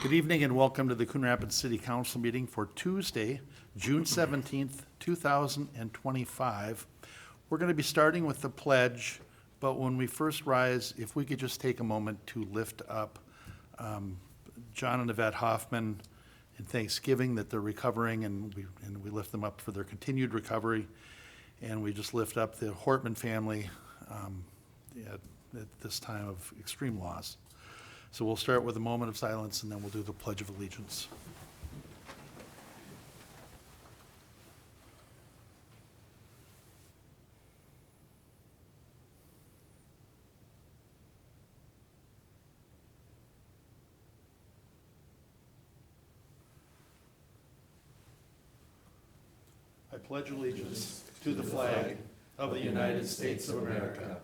Good evening and welcome to the Coon Rapids City Council meeting for Tuesday, June 17th, 2025. We're going to be starting with the pledge, but when we first rise, if we could just take a moment to lift up John and Yvette Hoffman in thanksgiving that they're recovering, and we lift them up for their continued recovery. And we just lift up the Hortman family at this time of extreme loss. So we'll start with a moment of silence, and then we'll do the Pledge of Allegiance. I pledge allegiance to the flag of the United States of America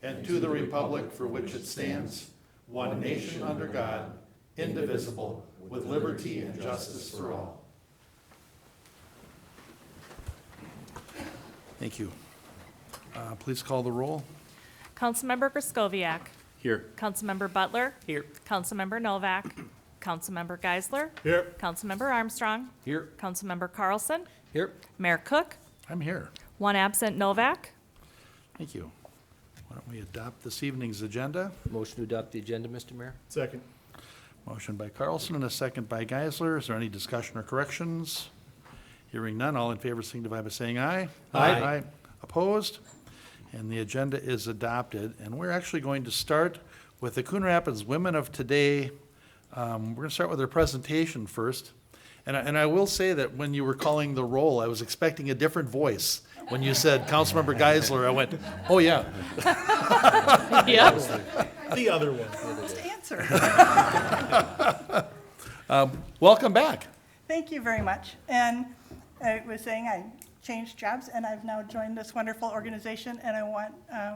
and to the republic for which it stands, one nation under God, indivisible, with liberty and justice for all. Thank you. Please call the roll. Councilmember Griscoviac. Here. Councilmember Butler. Here. Councilmember Novak. Councilmember Geisler. Here. Councilmember Armstrong. Here. Councilmember Carlson. Here. Mayor Cook. I'm here. One absent, Novak. Thank you. Why don't we adopt this evening's agenda? Motion to adopt the agenda, Mr. Mayor. Second. Motion by Carlson and a second by Geisler. Is there any discussion or corrections? Hearing none, all in favor signify by saying aye. Aye. Opposed? And the agenda is adopted. And we're actually going to start with the Coon Rapids Women of Today. We're going to start with their presentation first. And I will say that when you were calling the roll, I was expecting a different voice. When you said Councilmember Geisler, I went, oh, yeah. Yep. The other one. Answer. Welcome back. Thank you very much. And I was saying I changed jobs and I've now joined this wonderful organization, and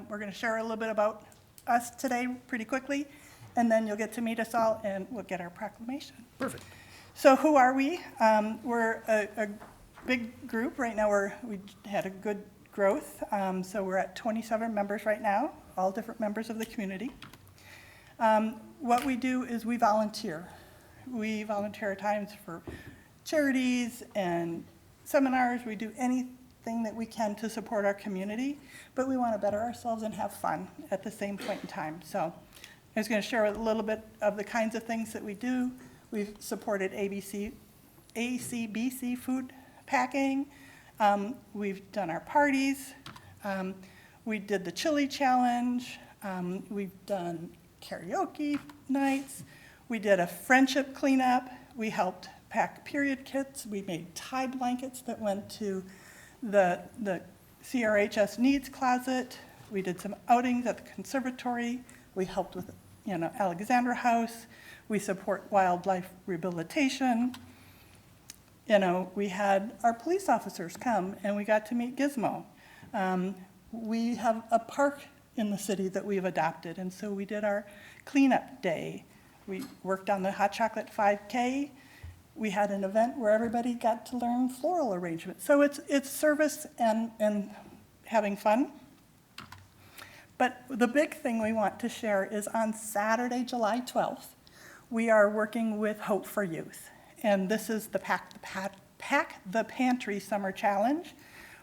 we're going to share a little bit about us today pretty quickly, and then you'll get to meet us all and we'll get our proclamation. Perfect. So who are we? We're a big group. Right now we had a good growth. So we're at 27 members right now, all different members of the community. What we do is we volunteer. We volunteer at times for charities and seminars. We do anything that we can to support our community, but we want to better ourselves and have fun at the same point in time. So I was going to share a little bit of the kinds of things that we do. We've supported ACBC food packing. We've done our parties. We did the chili challenge. We've done karaoke nights. We did a friendship cleanup. We helped pack period kits. We made tie blankets that went to the CRHS needs closet. We did some outings at the conservatory. We helped with, Alexandra House. We support wildlife rehabilitation. We had our police officers come and we got to meet Gizmo. We have a park in the city that we've adopted, and so we did our cleanup day. We worked on the Hot Chocolate 5K. We had an event where everybody got to learn floral arrangement. So it's service and having fun. But the big thing we want to share is on Saturday, July 12th, we are working with Hope for Youth. And this is the Pack the Pantry Summer Challenge.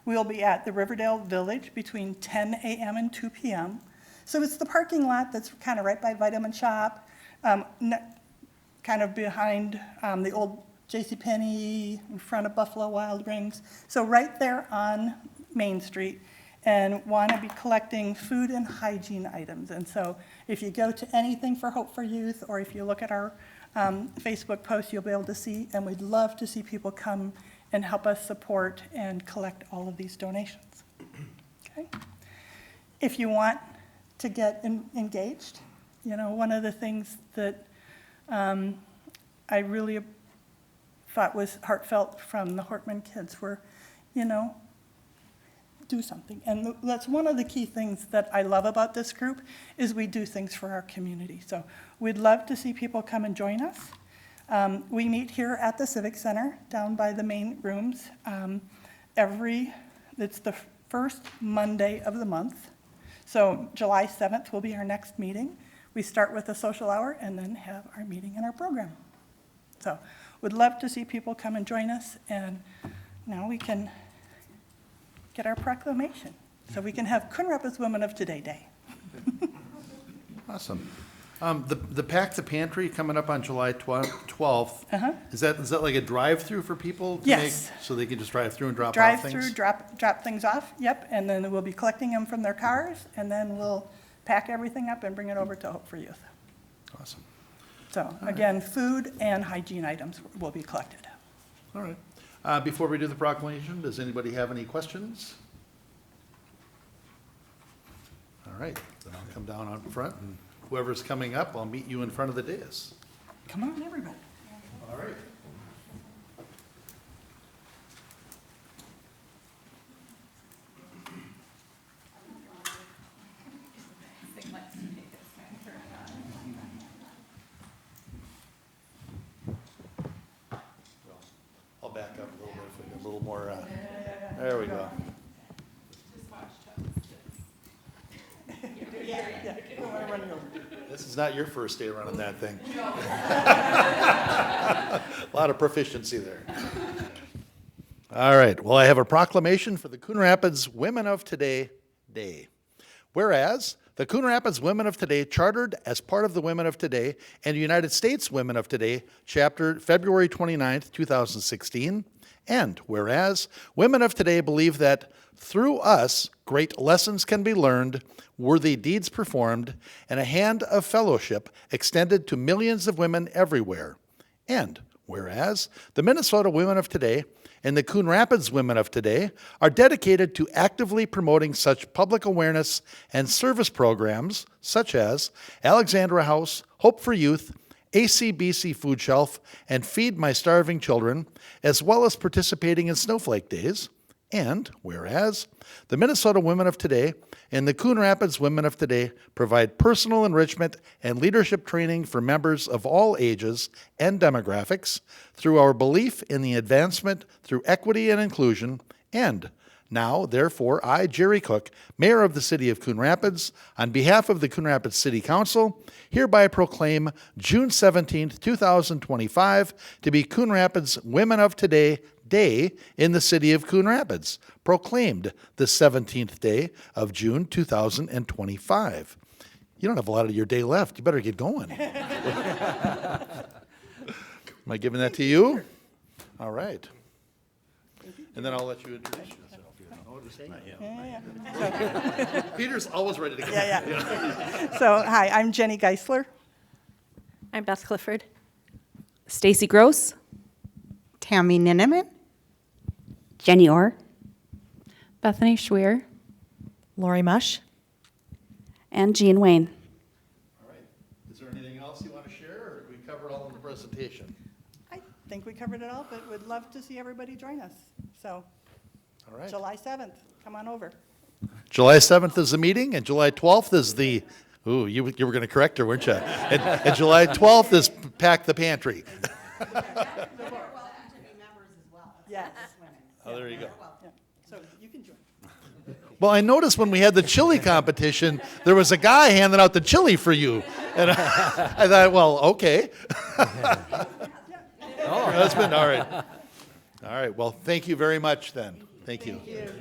We'll be at the Riverdale Village between 10 a.m. and 2 p.m. So it's the parking lot that's kind of right by Vitamin Shop, kind of behind the old JCPenney, in front of Buffalo Wild Wings. So right there on Main Street, and want to be collecting food and hygiene items. And so if you go to anything for Hope for Youth, or if you look at our Facebook post, you'll be able to see, and we'd love to see people come and help us support and collect all of these donations. Okay. If you want to get engaged, one of the things that I really thought was heartfelt from the Hortman kids were, do something. And that's one of the key things that I love about this group is we do things for our community. So we'd love to see people come and join us. We meet here at the Civic Center down by the main rooms. It's the first Monday of the month. So July 7th will be our next meeting. We start with a social hour and then have our meeting and our program. So would love to see people come and join us, and now we can get our proclamation. So we can have Coon Rapids Women of Today Day. Awesome. The Pack the Pantry coming up on July 12th. Is that like a drive-through for people to make? Yes. So they can just drive through and drop off Drive things? through, drop things off, yep, and then we'll be collecting them from their cars, and then we'll pack everything up and bring it over to Hope for Youth. Awesome. So again, food and hygiene items will be collected. All right. Before we do the proclamation, does anybody have any questions? All right, then I'll come down on front, and whoever's coming up, I'll meet you in front of the dais. Come on, everybody. All right. I'll back up a little bit if we get a little more, there we go. This is not your first day running that thing. A lot of proficiency there. All right, well, I have a proclamation for the Coon Rapids Women of Today Day. Whereas, the Coon Rapids Women of Today chartered as part of the Women of Today and United States Women of Today chapter February 29th, 2016. And whereas, Women of Today believe that through us, great lessons can be learned, worthy deeds performed, and a hand of fellowship extended to millions of women everywhere. And whereas, the Minnesota Women of Today and the Coon Rapids Women of Today are dedicated to actively promoting such public awareness and service programs such as Alexandra House, Hope for Youth, ACBC Food Shelf, and Feed My Starving Children, as well as participating in Snowflake Days. And whereas, the Minnesota Women of Today and the Coon Rapids Women of Today provide personal enrichment and leadership training for members of all ages and demographics through our belief in the advancement through equity and inclusion. And now, therefore, I, Jerry Cook, Mayor of the City of Coon Rapids, on behalf of the Coon Rapids City Council, hereby proclaim June 17th, 2025 to be Coon Rapids Women of Today Day in the city of Coon Rapids, proclaimed the 17th day of June 2025. You don't have a lot of your day left. You better get going. Am I giving that to you? All right. And then I'll let you introduce yourself. Peter's always ready to go. Yeah. So, hi, I'm Jenny Geisler. I'm Beth Clifford. Stacy Gross. Tammy Ninneman. Jenny Orr. Bethany Schwer. Lori Mush. And Jean Wayne. All right. Is there anything else you want to share, or did we cover it all in the presentation? I think we covered it all, but would love to see everybody join us. So, All right. July 7th, come on over. July 7th is the meeting, and July 12th is the, you were going to correct her, weren't you? And July 12th is Pack the Pantry. Yes. Oh, there you go. Yeah. So you can join. Well, I noticed when we had the chili competition, there was a guy handing out the chili for you. And I thought, well, okay. Your husband, all right. All right, well, thank you very much then. Thank you. Thank you.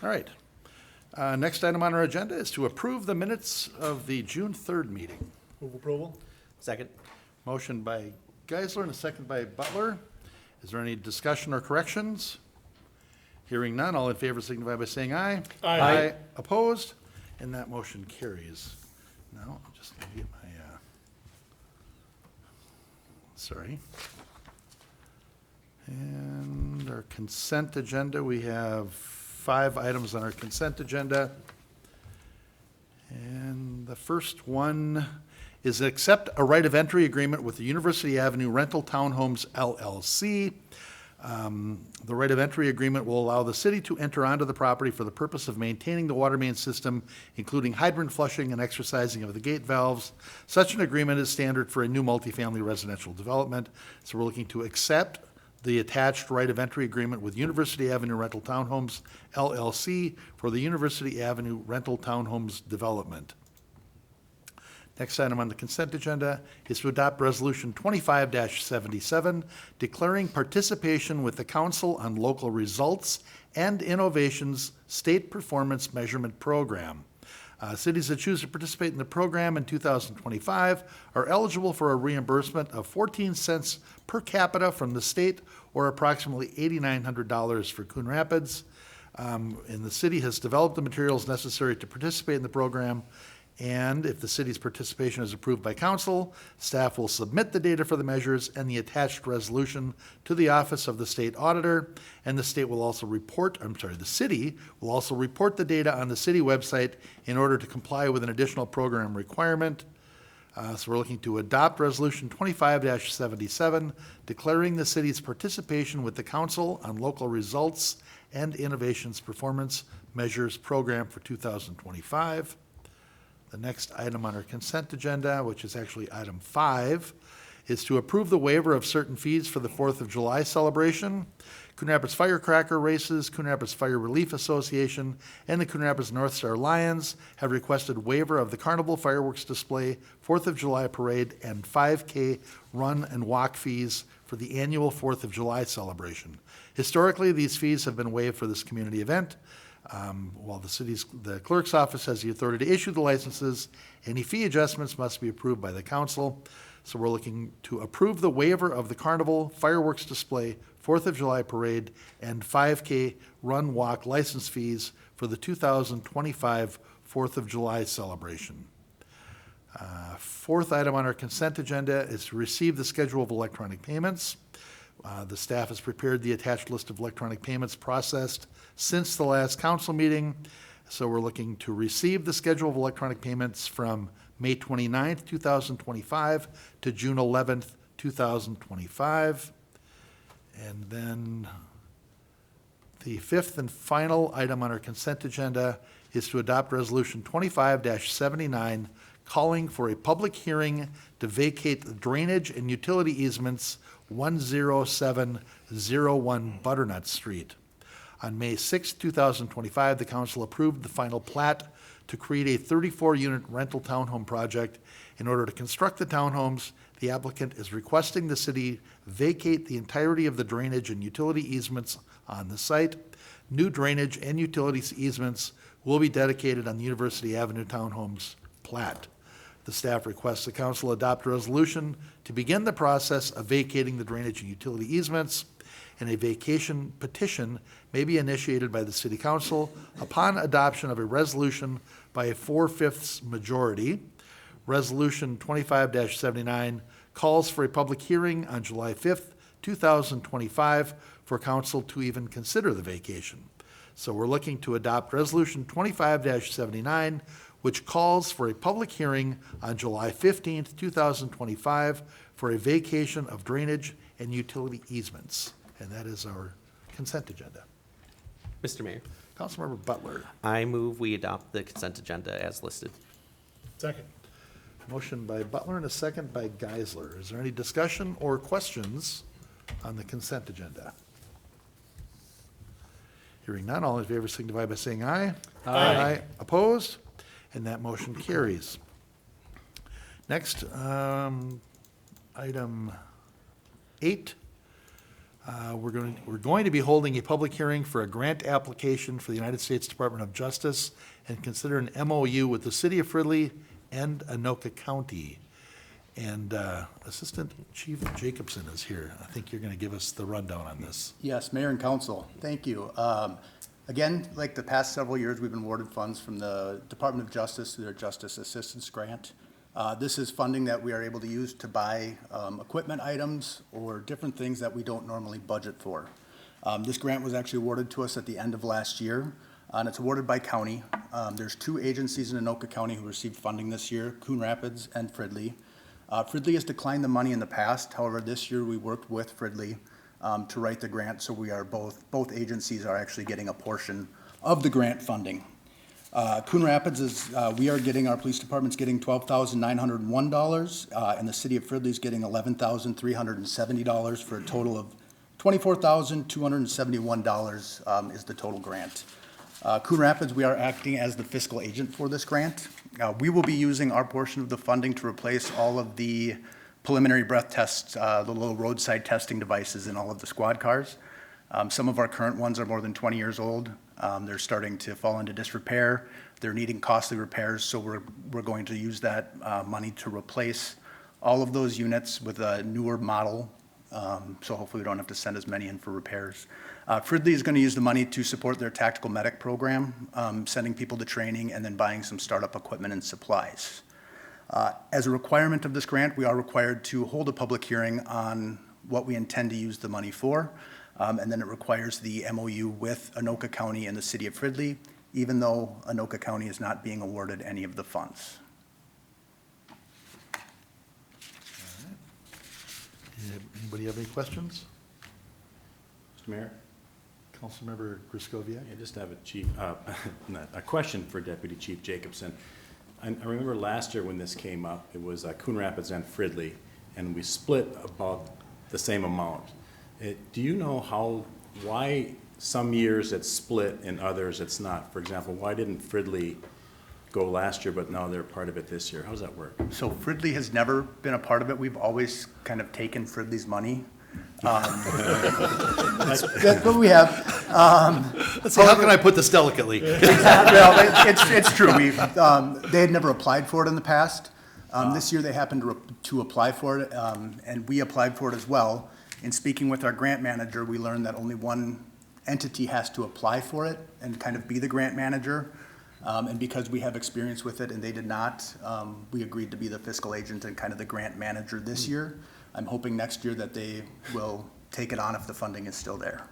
All right. Next item on our agenda is to approve the minutes of the June 3rd meeting. Move approval? Second. Motion by Geisler and a second by Butler. Is there any discussion or corrections? Hearing none, all in favor signify by saying aye. Aye. Opposed? And that motion carries. Now, I'll just get my, sorry. And our consent agenda, we have 5 items on our consent agenda. And the first one is accept a right of entry agreement with the University Avenue Rental Townhomes LLC. The right of entry agreement will allow the city to enter onto the property for the purpose of maintaining the water main system, including hydrant flushing and exercising of the gate valves. Such an agreement is standard for a new multifamily residential development. So we're looking to accept the attached right of entry agreement with University Avenue Rental Townhomes LLC for the University Avenue Rental Townhomes development. Next item on the consent agenda is to adopt Resolution 25-77, declaring participation with the Council on Local Results and Innovations State Performance Measurement Program. Cities that choose to participate in the program in 2025 are eligible for a reimbursement of 14 cents per capita from the state, or approximately $8,900 for Coon Rapids. And the city has developed the materials necessary to participate in the program. And if the city's participation is approved by council, staff will submit the data for the measures and the attached resolution to the Office of the State Auditor, and the city will also report the data on the city website in order to comply with an additional program requirement. So we're looking to adopt Resolution 25-77, declaring the city's participation with the Council on Local Results and Innovations Performance Measures Program for 2025. The next item on our consent agenda, which is actually item 5, is to approve the waiver of certain fees for the 4th of July celebration. Coon Rapids Firecracker Races, Coon Rapids Fire Relief Association, and the Coon Rapids North Star Lions have requested waiver of the Carnival Fireworks Display, 4th of July Parade, and 5K run and walk fees for the annual 4th of July celebration. Historically, these fees have been waived for this community event. While the clerk's office has the authority to issue the licenses, any fee adjustments must be approved by the council. So we're looking to approve the waiver of the Carnival Fireworks Display, 4th of July Parade, and 5K Run Walk license fees for the 2025 4th of July celebration. Fourth item on our consent agenda is to receive the schedule of electronic payments. The staff has prepared the attached list of electronic payments processed since the last council meeting. So we're looking to receive the schedule of electronic payments from May 29th, 2025 to June 11th, 2025. And then the fifth and final item on our consent agenda is to adopt Resolution 25-79, calling for a public hearing to vacate the drainage and utility easements 10701 Butternut Street. On May 6, 2025, the council approved the final plat to create a 34-unit rental townhome project. In order to construct the townhomes, the applicant is requesting the city vacate the entirety of the drainage and utility easements on the site. New drainage and utilities easements will be dedicated on the University Avenue Townhomes plat. The staff requests the council adopt a resolution to begin the process of vacating the drainage and utility easements, and a vacation petition may be initiated by the city council upon adoption of a resolution by a 4/5 majority. Resolution 25-79 calls for a public hearing on July 5th, 2025 for council to even consider the vacation. So we're looking to adopt Resolution 25-79, which calls for a public hearing on July 15th, 2025 for a vacation of drainage and utility easements. And that is our consent agenda. Mr. Mayor, Councilmember Butler. I move we adopt the consent agenda as listed. Second. Motion by Butler and a second by Geisler. Is there any discussion or questions on the consent agenda? Hearing none, all in favor signify by saying aye. Aye. Opposed? And that motion carries. Next, item 8. We're going to be holding a public hearing for a grant application for the United States Department of Justice and consider an MOU with the City of Fridley and Anoka County. And Assistant Chief Jacobson is here. I think you're going to give us the rundown on this. Yes, Mayor and Council, thank you. Again, like the past several years, we've been awarded funds from the Department of Justice through their Justice Assistance Grant. This is funding that we are able to use to buy equipment items or different things that we don't normally budget for. This grant was actually awarded to us at the end of last year, and it's awarded by county. There's 2 agencies in Anoka County who received funding this year, Coon Rapids and Fridley. Fridley has declined the money in the past. However, this year we worked with Fridley to write the grant, so we are both agencies are actually getting a portion of the grant funding. Coon Rapids is, our police department's getting $12,901, and the city of Fridley is getting $11,370 for a total of $24,271 is the total grant. Coon Rapids, we are acting as the fiscal agent for this grant. We will be using our portion of the funding to replace all of the preliminary breath tests, the little roadside testing devices in all of the squad cars. Some of our current ones are more than 20 years old. They're starting to fall into disrepair. They're needing costly repairs, so we're going to use that money to replace all of those units with a newer model. So hopefully we don't have to send as many in for repairs. Fridley is going to use the money to support their tactical medic program, sending people to training and then buying some startup equipment and supplies. As a requirement of this grant, we are required to hold a public hearing on what we intend to use the money for. And then it requires the MOU with Anoka County and the city of Fridley, even though Anoka County is not being awarded any of the funds. Anybody have any questions? Mr. Mayor? Councilmember Griscoviac? I just have a question for Deputy Chief Jacobson. I remember last year when this came up, it was Coon Rapids and Fridley, and we split about the same amount. Do you know why some years it's split and others it's not? For example, why didn't Fridley go last year, but now they're part of it this year? How does that work? So Fridley has never been a part of it. We've always kind of taken Fridley's money. That's what we have. Let's see, how can I put this delicately? Well, it's true. They had never applied for it in the past. This year they happened to apply for it, and we applied for it as well. In speaking with our grant manager, we learned that only one entity has to apply for it and kind of be the grant manager. And because we have experience with it and they did not, we agreed to be the fiscal agent and kind of the grant manager this year. I'm hoping next year that they will take it on if the funding is still there.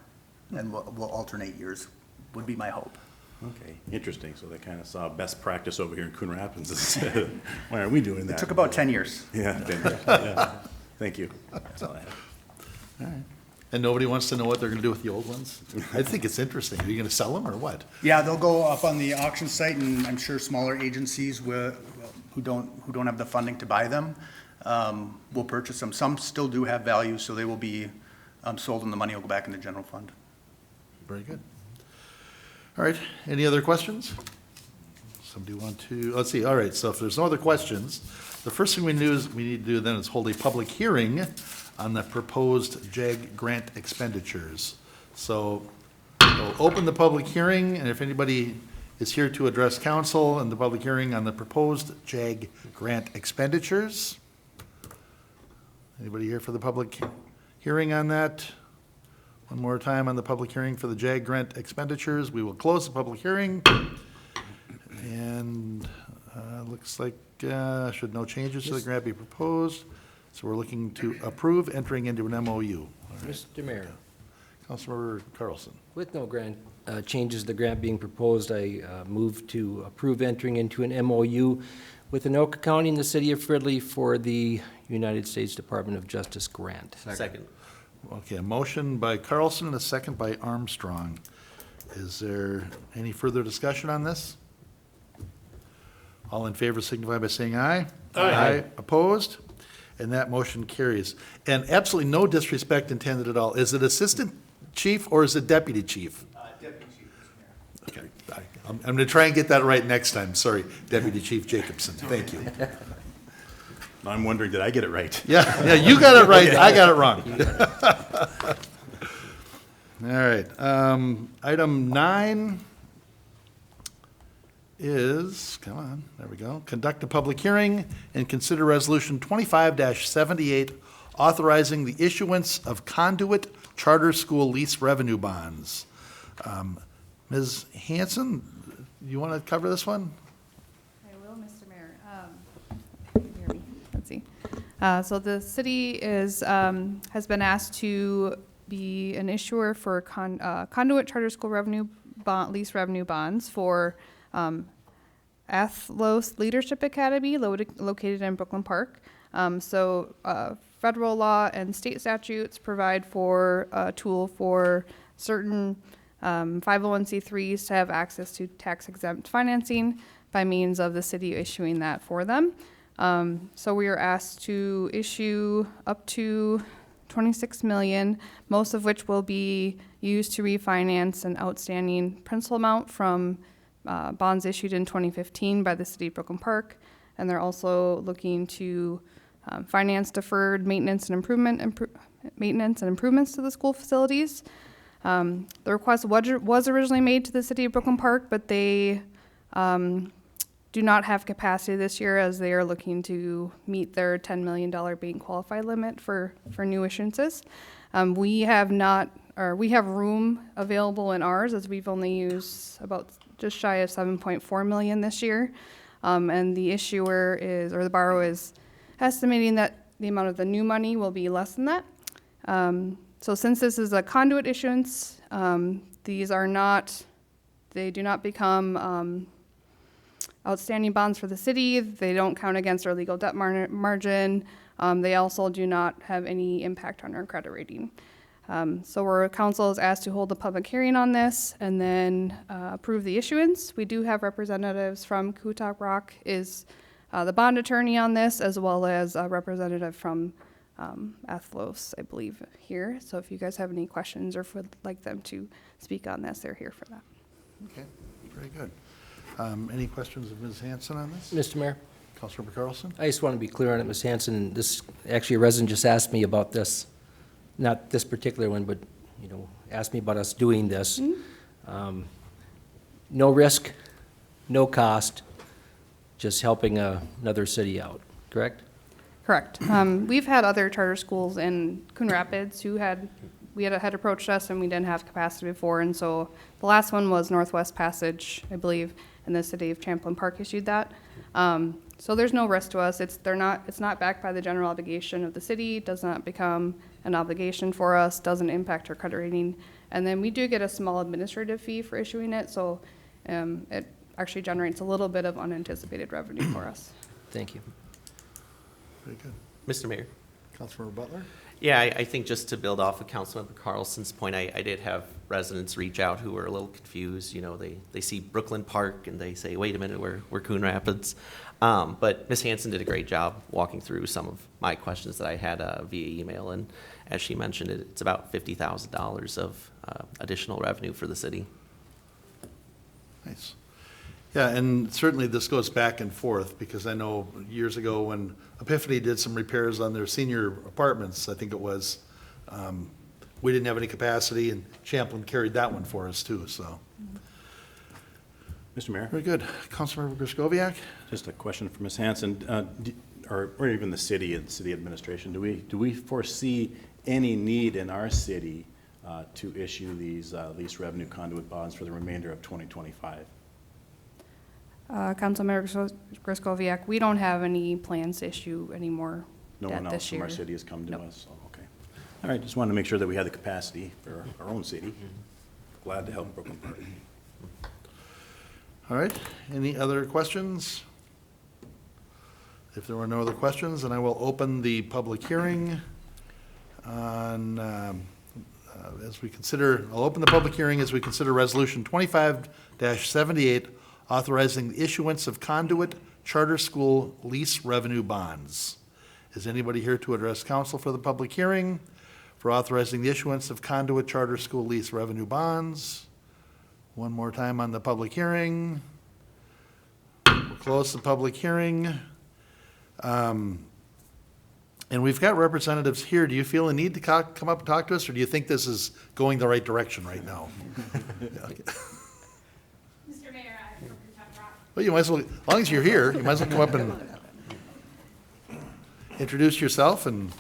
And we'll alternate years, would be my hope. Okay, interesting. So they kind of saw best practice over here in Coon Rapids and said, why aren't we doing that? It took about 10 years. Yeah, 10 years. Yeah. Thank you. That's all I have. All right. And nobody wants to know what they're going to do with the old ones? I think it's interesting. Are you going to sell them or what? Yeah, they'll go up on the auction site, and I'm sure smaller agencies who don't have the funding to buy them will purchase them. Some still do have value, so they will be sold, and the money will go back in the general fund. Very good. All right, any other questions? Somebody want to, let's see, all right, so if there's no other questions, the first thing we need to do then is hold a public hearing on the proposed JAG grant expenditures. So we'll open the public hearing, and if anybody is here to address council in the public hearing on the proposed JAG grant expenditures. Anybody here for the public hearing on that? One more time on the public hearing for the JAG grant expenditures. We will close the public hearing. And looks like should no changes to the grant be proposed. So we're looking to approve entering into an MOU. All right. Mr. Mayor, Councilmember Carlson. with no grant changes to the grant being proposed, I move to approve entering into an MOU with Anoka County and the city of Fridley for the United States Department of Justice grant. Second. Okay, a motion by Carlson and a second by Armstrong. Is there any further discussion on this? All in favor signify by saying aye. Aye. Opposed? And that motion carries. And absolutely no disrespect intended at all. Is it assistant chief or is it deputy chief? Deputy Chief, Mr. Mayor. Okay, I'm going to try and get that right next time. Sorry, Deputy Chief Jacobson. Thank you. Now I'm wondering, did I get it right? Yeah, you got it right. I got it wrong. All right. Item 9 is, come on, there we go. Conduct a public hearing and consider resolution 25-78, authorizing the issuance of Conduit charter school lease revenue bonds. Ms. Hanson, you want to cover this one? I will, Mr. Mayor. Hear me. Let's see. So the city is, has been asked to be an issuer for Conduit charter school lease revenue bonds for Athlos Leadership Academy located in Brooklyn Park. federal law and state statutes provide for a tool for certain 501c3s to have access to tax-exempt financing by means of the city issuing that for them. So we are asked to issue up to $26 million, most of which will be used to refinance an outstanding principal amount from bonds issued in 2015 by the city of Brooklyn Park. And they're also looking to finance deferred maintenance and improvements to the school facilities. The request was originally made to the city of Brooklyn Park, but they do not have capacity this year as they are looking to meet their $10 million bank qualified limit for new issuances. We have room available in ours as we've only used about just shy of 7.4 million this year. And the issuer the borrower is estimating that the amount of the new money will be less than that. So since this is a conduit issuance, they do not become outstanding bonds for the city. They don't count against our legal debt margin. They also do not have any impact on our credit rating. So our council is asked to hold a public hearing on this and then approve the issuance. We do have representatives from Kutak Rock is the bond attorney on this, as well as a representative from Athlos, I believe, here. So if you guys have any questions or would like them to speak on this, they're here for that. Okay, very good. Any questions of Ms. Hanson on this? Mr. Mayor, Councilmember Carlson? I just want to be clear on it, Ms. Hanson. This, actually, a resident just asked me about this, not this particular one, but, asked me about us doing this. No risk, no cost, just helping another city out, correct? Correct. We've had other charter schools in Coon Rapids who had approached us and we didn't have capacity before. And so the last one was Northwest Passage, I believe, and the city of Champlain Park issued that. So there's no risk to us. It's not backed by the general obligation of the city, does not become an obligation for us, doesn't impact our credit rating. And then we do get a small administrative fee for issuing it. So it actually generates a little bit of unanticipated revenue for us. Thank you. Very good. Mr. Mayor? Councilmember Butler? Yeah, I think just to build off of Councilmember Carlson's point, I did have residents reach out who were a little confused. They see Brooklyn Park and they say, wait a minute, we're Coon Rapids. But Ms. Hanson did a great job walking through some of my questions that I had via email. And as she mentioned, it's about $50,000 of additional revenue for the city. Nice. Yeah, and certainly this goes back and forth, because I know years ago when Epiphany did some repairs on their senior apartments, I think it was, we didn't have any capacity, and Champlain carried that one for us too, so. Mr. Mayor, Very good. Councilmember Griscoviac? just a question for Ms. Hanson, or even the city and city administration. Do we foresee any need in our city to issue these lease revenue conduit bonds for the remainder of 2025? Councilmember Griscoviac, we don't have any plans to issue any more No debt one else this from year. our city has come to Nope. us? Oh, okay. All right, just wanted to make sure that we had the capacity for our own city. Glad to help Brooklyn Park. All right, any other questions? If there were no other questions, then I will open the public hearing on, I'll open the public hearing as we consider Resolution 25-78, authorizing the issuance of conduit charter school lease revenue bonds. Is anybody here to address council for the public hearing for authorizing the issuance of conduit charter school lease revenue bonds? One more time on the public hearing. We'll close the public hearing. And we've got representatives here. Do you feel a need to come up and talk to us, or do you think this is going the right direction right now? Mr. Mayor, I'm from Kentucky Rock. Well, you might as well, as long as you're here, you might as well come up and introduce yourself and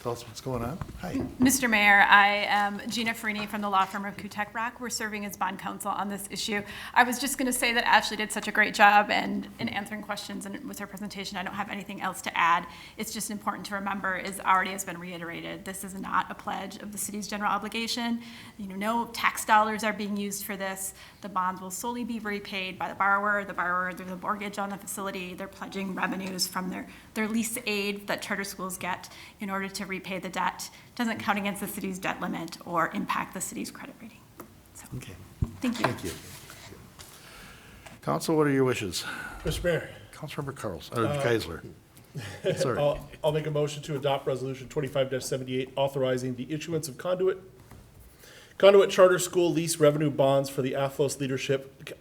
tell us what's going on. Hi. Mr. Mayor, I am Gina Farini from the law firm of Kutek Rock. We're serving as bond counsel on this issue. I was just going to say that Ashley did such a great job in answering questions and with her presentation. I don't have anything else to add. It's just important to remember, as already has been reiterated, this is not a pledge of the city's general obligation. No tax dollars are being used for this. The bonds will solely be repaid by the borrower. The borrower, there's a mortgage on the facility. They're pledging revenues from their lease aid that charter schools get in order to repay the debt. Doesn't count against the city's debt limit or impact the city's credit rating. So, Okay. thank you. Thank you. Council, what are your wishes? Mr. Mayor, Councilmember Geisler. Sorry. I'll make a motion to adopt Resolution 25-78, authorizing the issuance of Conduit Charter School lease revenue bonds for the Athlos Leadership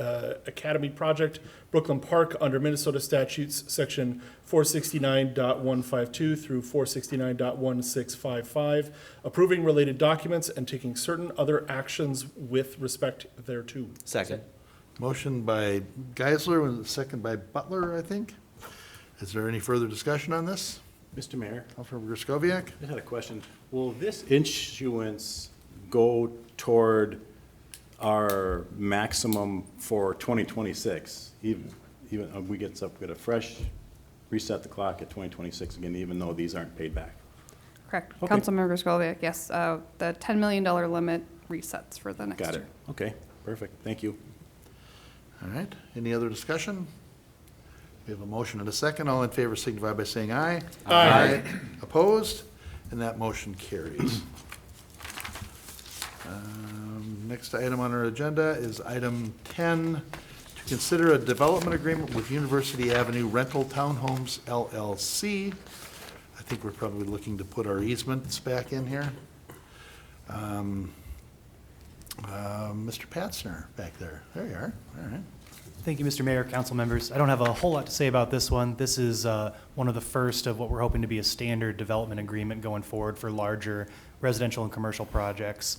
Academy Project, Brooklyn Park, under Minnesota statutes, section 469.152 through 469.1655, approving related documents and taking certain other actions with respect thereto. Second. Motion by Geisler and second by Butler, I think. Is there any further discussion on this? Mr. Mayor, Councilmember Griscoviac? I had a question. Will this issuance go toward our maximum for 2026? Even we get a fresh reset the clock at 2026 again, even though these aren't paid back? Correct. Okay. Councilmember Skolniak, yes. The $10 million limit resets for the next year. Got it. Okay, perfect. Thank you. All right. Any other discussion? We have a motion and a second. All in favor signify by saying aye. Aye. Opposed? And that motion carries. Next item on our agenda is item 10, to consider a development agreement with University Avenue Rental Townhomes LLC. I think we're probably looking to put our easements back in here. Mr. Patzner back there. There you are. All right. Thank you, Mr. Mayor, council members. I don't have a whole lot to say about this one. This is one of the first of what we're hoping to be a standard development agreement going forward for larger residential and commercial projects.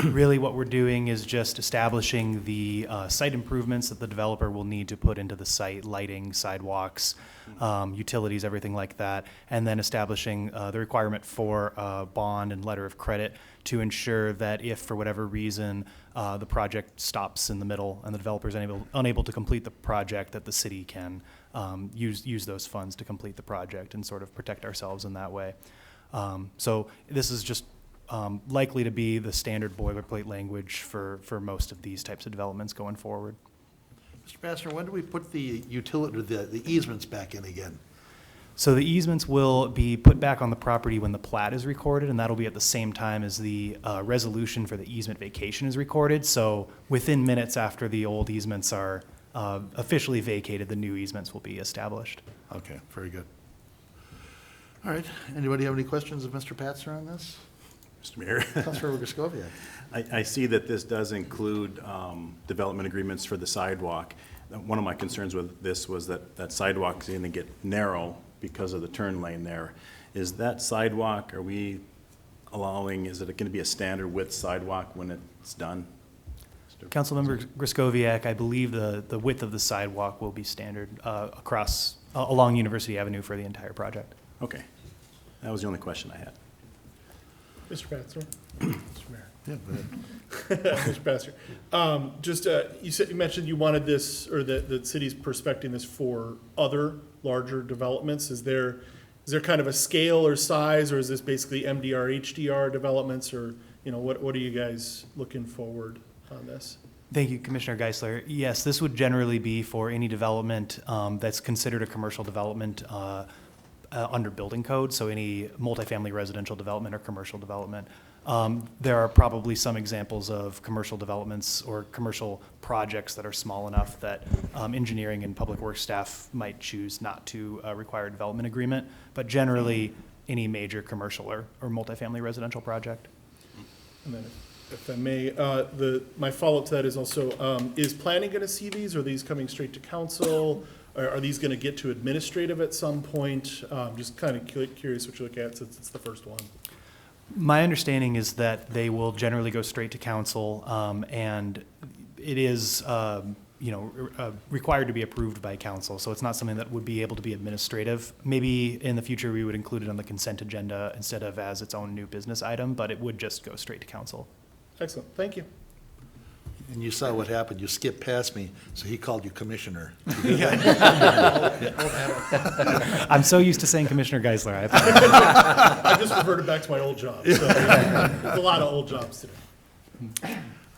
Really what we're doing is just establishing the site improvements that the developer will need to put into the site, lighting, sidewalks, utilities, everything like that, and then establishing the requirement for a bond and letter of credit to ensure that if for whatever reason the project stops in the middle and the developer is unable to complete the project, that the city can use those funds to complete the project and sort of protect ourselves in that way. So this is just likely to be the standard boilerplate language for most of these types of developments going forward. Mr. Patzner, when do we put the utility, the easements back in again? So the easements will be put back on the property when the plat is recorded, and that'll be at the same time as the resolution for the easement vacation is recorded. So within minutes after the old easements are officially vacated, the new easements will be established. Okay, very good. All right, anybody have any questions of Mr. Patzner on this? Mr. Mayor. Councilmember Griscoviac. I see that this does include development agreements for the sidewalk. One of my concerns with this was that sidewalk is going to get narrow because of the turn lane there. Is that sidewalk, are we allowing, is it going to be a standard width sidewalk when it's done? Councilmember Griscoviac, I believe the width of the sidewalk will be standard across along University Avenue for the entire project. Okay, that was the only question I had. Mr. Patzner? Mr. Mayor. Yeah, go ahead. Mr. Patzner. You mentioned you wanted this, or the city's prospecting this for other larger developments. Is there kind of a scale or size, or is this basically MDR, HDR developments, or, what are you guys looking forward on this? Thank you, Commissioner Geisler. Yes, this would generally be for any development that's considered a commercial development under building code, so any multifamily residential development or commercial development. There are probably some examples of commercial developments or commercial projects that are small enough that engineering and public works staff might choose not to require a development agreement, but generally any major commercial or multifamily residential project. And then, if I may, my follow-up to that is also, is planning going to see these? Are these coming straight to council? Are these going to get to administrative at some point? Just kind of curious what you look at since it's the first one. My understanding is that they will generally go straight to council, and it is required to be approved by council. So it's not something that would be able to be administrative. Maybe in the future, we would include it on the consent agenda instead of as its own new business item, but it would just go straight to council. Excellent, thank you. And you saw what happened. You skipped past me, so he called you commissioner. I'm so used to saying Commissioner Geisler. I apologize. I just reverted back to my old job, so there's a lot of old jobs today.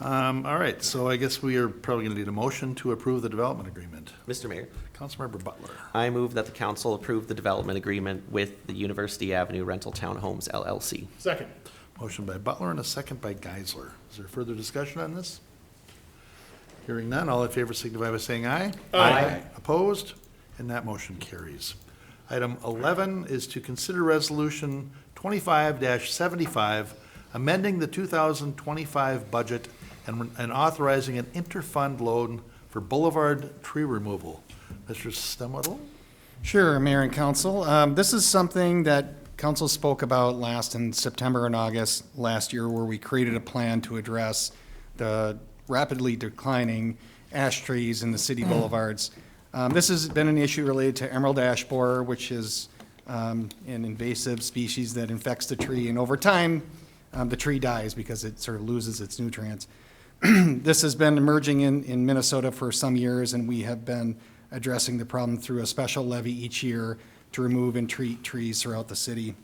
All right, so I guess we are probably going to need a motion to approve the development agreement. Mr. Mayor, Councilmember Butler. I move that the council approve the development agreement with the University Avenue Rental Townhomes LLC. Second. Motion by Butler and a second by Geisler. Is there further discussion on this? Hearing none, all in favor signify by saying aye. Aye. Opposed? And that motion carries. Item 11 is to consider Resolution 25-75, amending the 2025 budget and authorizing an interfund loan for Boulevard tree removal. Mr. Stemwedel? Sure, Mayor and Council. This is something that Council spoke about last in September and August last year, where we created a plan to address the rapidly declining ash trees in the city boulevards. This has been an issue related to emerald ash borer, which is an invasive species that infects the tree, and over time, the tree dies because it sort of loses its nutrients. This has been emerging in Minnesota for some years, and we have been addressing the problem through a special levy each year to remove and treat trees throughout the city.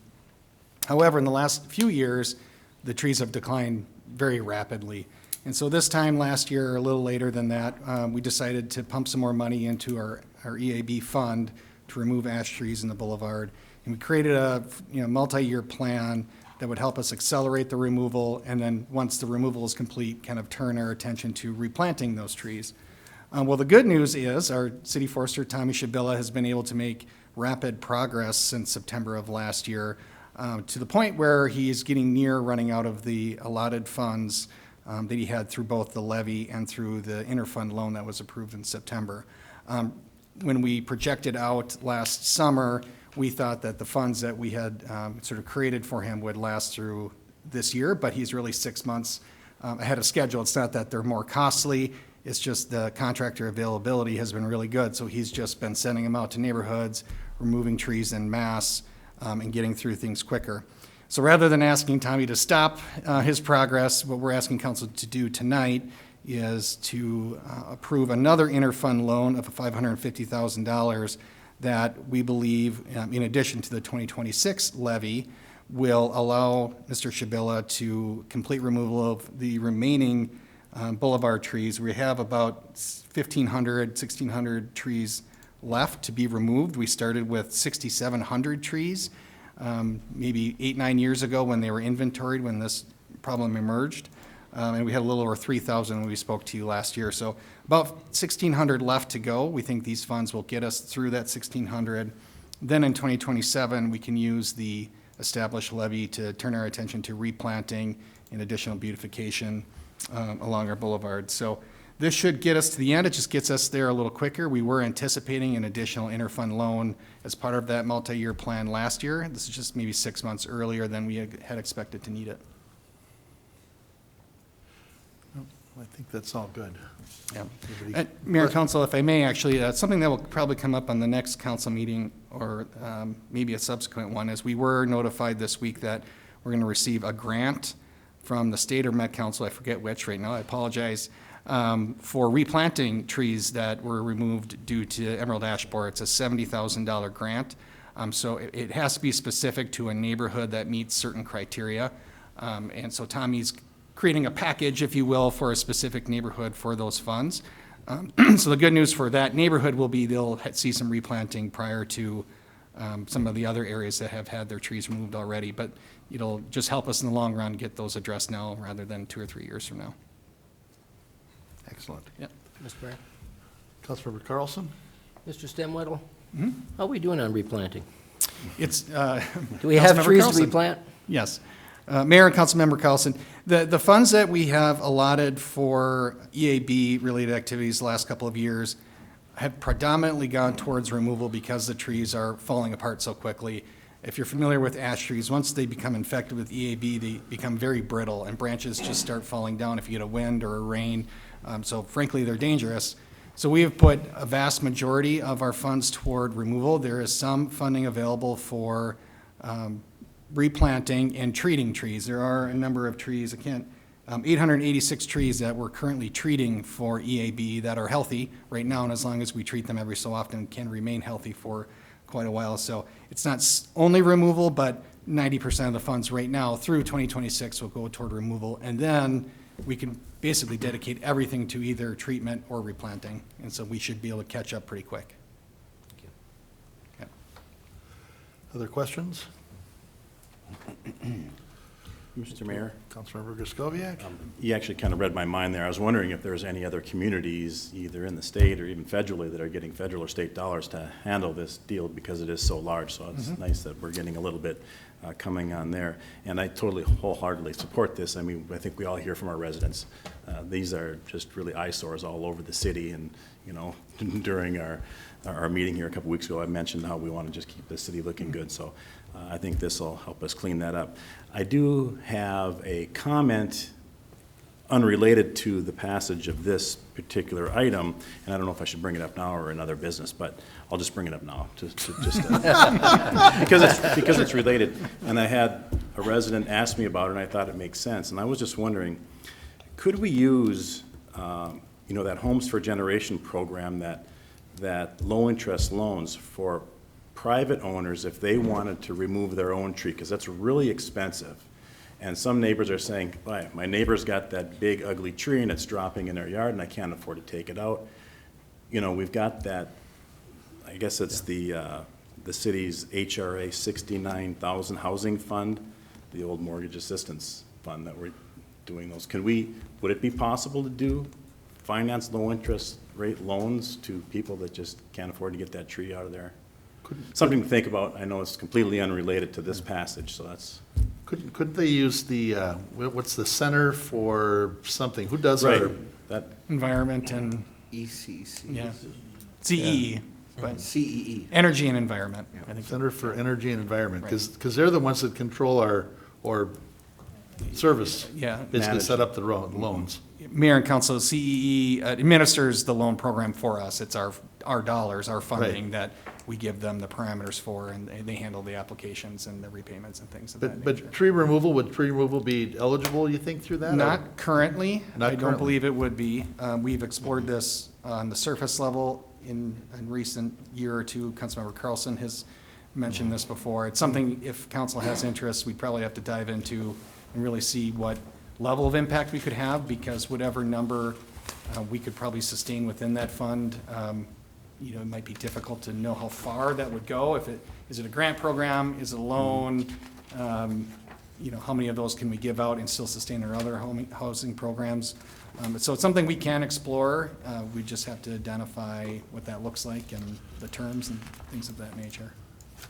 However, in the last few years, the trees have declined very rapidly. And so this time last year, a little later than that, we decided to pump some more money into our EAB fund to remove ash trees in the boulevard. And we created a multi-year plan that would help us accelerate the removal, and then once the removal is complete, kind of turn our attention to replanting those trees. Well, the good news is our city forester, Tommy Shabilla, has been able to make rapid progress since September of last year, to the point where he is getting near running out of the allotted funds that he had through both the levy and through the interfund loan that was approved in September. When we projected out last summer, we thought that the funds that we had sort of created for him would last through this year, but he's really 6 months ahead of schedule. It's not that they're more costly, it's just the contractor availability has been really good. So he's just been sending them out to neighborhoods, removing trees en masse, and getting through things quicker. So rather than asking Tommy to stop his progress, what we're asking council to do tonight is to approve another interfund loan of $550,000 that we believe, in addition to the 2026 levy, will allow Mr. Shabilla to complete removal of the remaining boulevard trees. We have about 1,600 trees left to be removed. We started with 6,700 trees. Maybe 8-9 years ago when they were inventoried, when this problem emerged. And we had a little over 3,000 when we spoke to you last year. So about 1,600 left to go. We think these funds will get us through that 1,600. Then in 2027, we can use the established levy to turn our attention to replanting and additional beautification along our boulevard. So this should get us to the end. It just gets us there a little quicker. We were anticipating an additional interfund loan as part of that multi-year plan last year. This is just maybe 6 months earlier than we had expected to need it. I think that's all good. Yeah. Everybody- Mayor and Council, if I may, actually, something that will probably come up on the next council meeting or maybe a subsequent one is we were notified this week that we're going to receive a grant from the state or Met Council, I forget which right now, I apologize, for replanting trees that were removed due to emerald ash borer. It's a $70,000 grant. So it has to be specific to a neighborhood that meets certain criteria. And so Tommy's creating a package, if you will, for a specific neighborhood for those funds. So the good news for that neighborhood will be they'll see some replanting prior to some of the other areas that have had their trees removed already. But it'll just help us in the long run get those addressed now rather than 2 or 3 years from now. Excellent. Yep. Mr. Mayor. Councilmember Carlson? Mr. Stemwedel? How are we doing on replanting? It's, Do we have Councilmember trees to Carlson. replant? Yes. Mayor and Councilmember Carlson, the funds that we have allotted for EAB-related activities the last couple of years have predominantly gone towards removal because the trees are falling apart so quickly. If you're familiar with ash trees, once they become infected with EAB, they become very brittle and branches just start falling down if you get a wind or a rain. So frankly, they're dangerous. So we have put a vast majority of our funds toward removal. There is some funding available for replanting and treating trees. There are a number of trees, 886 trees that we're currently treating for EAB that are healthy right now, and as long as we treat them every so often, can remain healthy for quite a while. So it's not only removal, but 90% of the funds right now through 2026 will go toward removal, and then we can basically dedicate everything to either treatment or replanting, and so we should be able to catch up pretty quick. Okay. Other questions? Mr. Mayor, Councilmember Griscoviac? you actually kind of read my mind there. I was wondering if there's any other communities, either in the state or even federally, that are getting federal or state dollars to handle this deal because it is so large. So it's nice that we're getting a little bit coming on there. And I totally wholeheartedly support this. I mean, I think we all hear from our residents. These are just really eyesores all over the city. And, you know, during our meeting here a couple weeks ago, I mentioned how we want to just keep the city looking good. So I think this will help us clean that up. I do have a comment unrelated to the passage of this particular item, and I don't know if I should bring it up now or another business, but I'll just bring it up now, because it's related. And I had a resident ask me about it, and I thought it makes sense. And I was just wondering, could we use, that Homes for Generation program, that low-interest loans for private owners if they wanted to remove their own tree, because that's really expensive. And some neighbors are saying, my neighbor's got that big ugly tree and it's dropping in their yard and I can't afford to take it out. You know, we've got that, I guess it's the city's HRA 69,000 housing fund, the old mortgage assistance fund that we're doing those. Would it be possible to finance low interest rate loans to people that just can't afford to get that tree out of there? Something to think about. I know it's completely unrelated to this passage, so that's. Couldn't they use the, what's the Center for something? Who does our? That Environment and, ECC. yeah, CEE, but CEE. Energy and Environment, I think. Center for Energy and Environment, because they're the ones that control our service. Yeah. Basically Manage. set up the loans. Mayor and Council, CEE administers the loan program for us. It's our dollars, our funding Right. that we give them the parameters for, and they handle the applications and the repayments and things of that nature. But would tree removal be eligible, you think, through that? or- Not currently. Not I don't currently. believe it would be. We've explored this on the surface level in recent year or two. Councilmember Carlson has mentioned this before. It's something, if council has interest, we'd probably have to dive into and really see what level of impact we could have, because whatever number we could probably sustain within that fund, it might be difficult to know how far that would go. Is it a grant program? Is it a loan? How many of those can we give out and still sustain our other housing programs? So it's something we can explore. We just have to identify what that looks like and the terms and things of that nature.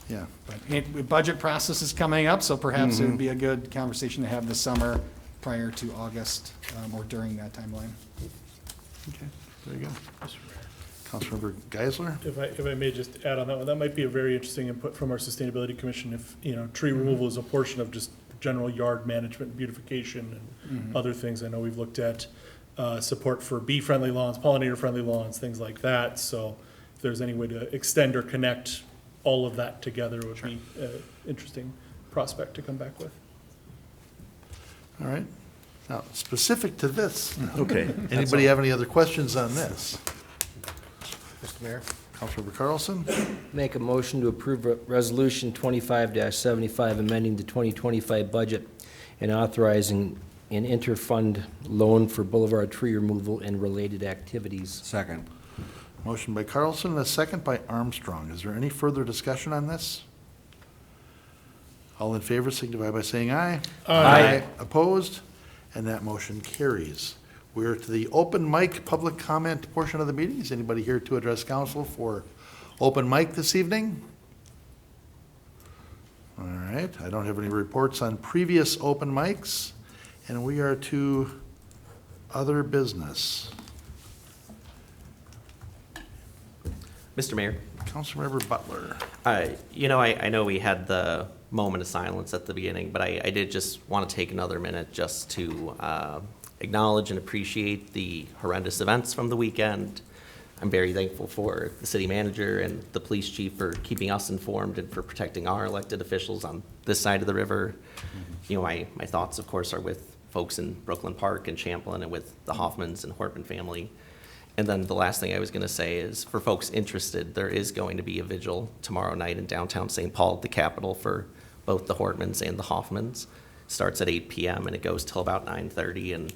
Yeah. But budget process is coming up, so perhaps it would be a good conversation to have this summer prior to August, or during that timeline. Okay, very good. Councilmember Geisler? If I may just add on that one, that might be a very interesting input from our Sustainability Commission if, tree removal is a portion of just general yard management, beautification, and other things. I know we've looked at support for bee-friendly lawns, pollinator-friendly lawns, things like that. So if there's any way to extend or connect all of that together, it would be an interesting prospect to come back with. All right. Now, specific to this. Okay. Anybody have any other questions on this? Mr. Mayor? Councilmember Carlson? Make a motion to approve Resolution 25-75, amending the 2025 budget and authorizing an interfund loan for Boulevard tree removal and related activities. Second. Motion by Carlson and a second by Armstrong. Is there any further discussion on this? All in favor signify by saying aye. Aye. Opposed? And that motion carries. We're to the open mic public comment portion of the meeting. Is anybody here to address council for open mic this evening? All right, I don't have any reports on previous open mics, and we are to other business. Mr. Mayor, Councilmember Butler. I know we had the moment of silence at the beginning, but I did just want to take another minute just to acknowledge and appreciate the horrendous events from the weekend. I'm very thankful for the city manager and the police chief for keeping us informed and for protecting our elected officials on this side of the river. You know, my thoughts, of course, are with folks in Brooklyn Park and Champlin and with the Hoffmans and Hortman family. And then the last thing I was going to say is, for folks interested, there is going to be a vigil tomorrow night in downtown St. Paul at the Capitol for both the Hortmans and the Hoffmans. Starts at 8 p.m. and it goes till about 9:30. And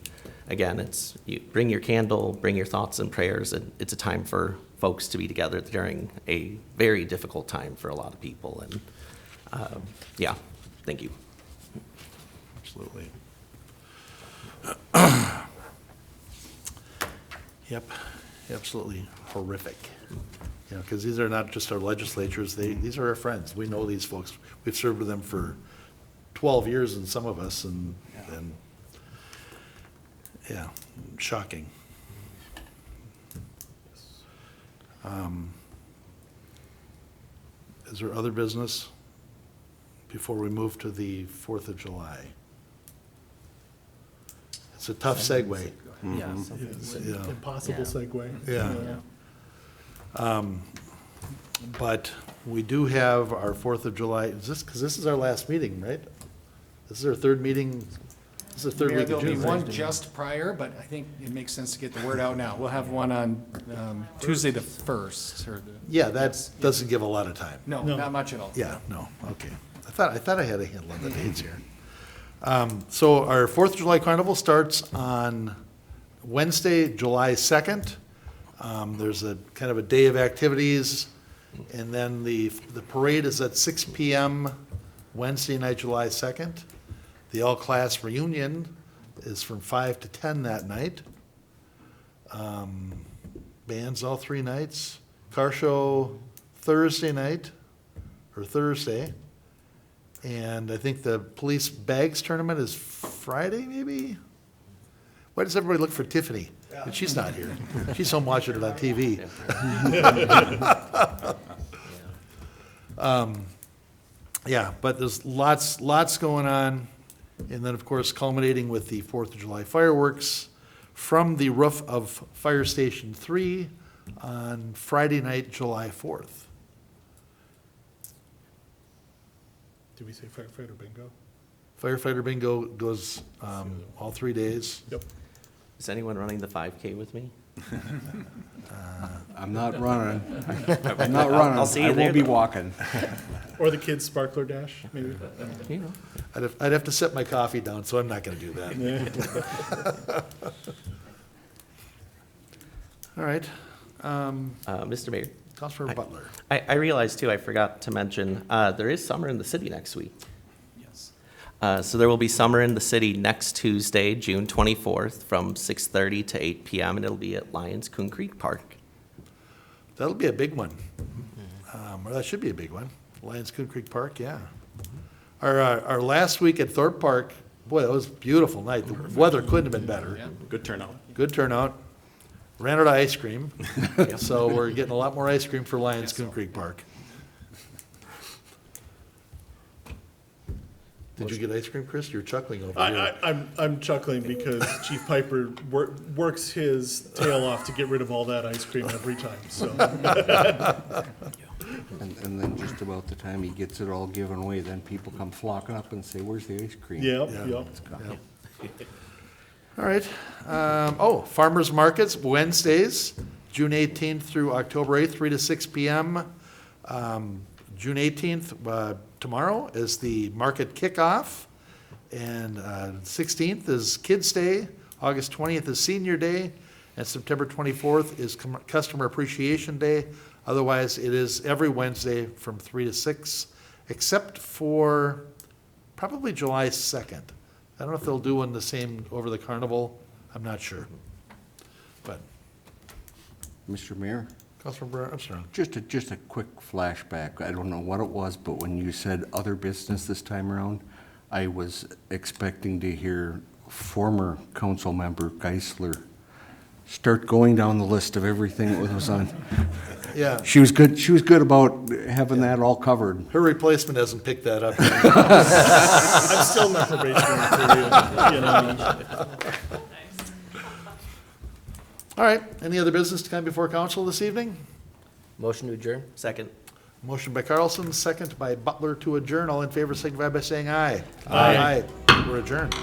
again, it's you bring your candle, bring your thoughts and prayers. And it's a time for folks to be together during a very difficult time for a lot of people. And yeah, thank you. Absolutely. Yep, absolutely horrific. You know, because these are not just our legislatures, these are our friends. We know these folks. We've served with them for 12 years, and some of us, and yeah, shocking. Is there other business before we move to the 4th of July? It's a tough segue. Yeah. It's Yeah. an impossible segue. Yeah. But we do have our 4th of July, because this is our last meeting, right? This is our third meeting, this is the third Mayor, week of there'll be June. one right? just prior, but I think it makes sense to get the word out now. We'll have one on Tuesday the 1st, or the, Yeah, that doesn't give a lot of time. no, No. not much at all. Yeah, no, okay. I thought I had a handle on the dates here. So our 4th of July Carnival starts on Wednesday, July 2nd. There's a kind of a day of activities, and then the parade is at 6 p.m. Wednesday night, July 2nd. The all-class reunion is from 5 to 10 that night. Bands all 3 nights. Car show Thursday night, or Thursday. And I think the police bags tournament is Friday, maybe? Why does everybody look for Tiffany? And she's not here. She's home watching it on TV. Yeah, but there's lots going on. And then, of course, culminating with the 4th of July fireworks from the roof of Fire Station 3 on Friday night, July 4th. Did we say firefighter bingo? Firefighter bingo goes all 3 days. Yep. Is anyone running the 5K with me? I'm not running. I'm not running. I'll see you I there, will be though. walking. Or the kids' sparkler dash, maybe? You know. I'd have to set my coffee down, so I'm not going to do that. All right. Mr. Mayor, Councilmember Butler. I realized too, I forgot to mention, there is summer in the city next week. Yes. So there will be summer in the city next Tuesday, June 24th, from 6:30 to 8 p.m., and it'll be at Lions Coon Creek Park. That'll be a big one. Or that should be a big one. Lions Coon Creek Park, yeah. Our last week at Thorpe Park, boy, that was a beautiful night. The weather couldn't have been better. Good turnout. Good turnout. Ran out of ice cream, so we're getting a lot more ice cream for Lions Coon Creek Park. Did you get ice cream, Chris? You're chuckling over here. I'm chuckling because Chief Piper works his tail off to get rid of all that ice cream every time, so. And then just about the time he gets it all given away, then people come flocking up and say, where's the ice cream? Yep, Yeah. yep. All right. Farmers markets, Wednesdays, June 18th through October 8th, 3 to 6 p.m. June 18th, tomorrow, is the market kickoff. And 16th is Kids Day. August 20th is Senior Day. And September 24th is Customer Appreciation Day. Otherwise, it is every Wednesday from 3 to 6, except for probably July 2nd. I don't know if they'll do one the same over the carnival. I'm not sure. But, Mr. Mayor, Councilmember Brown, I'm sorry. just a quick flashback. I don't know what it was, but when you said other business this time around, I was expecting to hear former council member Geisler start going down the list of everything that was on. Yeah, She was good about having that all covered. her replacement hasn't picked that up. I'm still in my probationary period, you know. All right, any other business to come before council this evening? Motion to adjourn? Second. Motion by Carlson, second by Butler to adjourn. All in favor signify by saying aye. Aye. Aye. We're adjourned.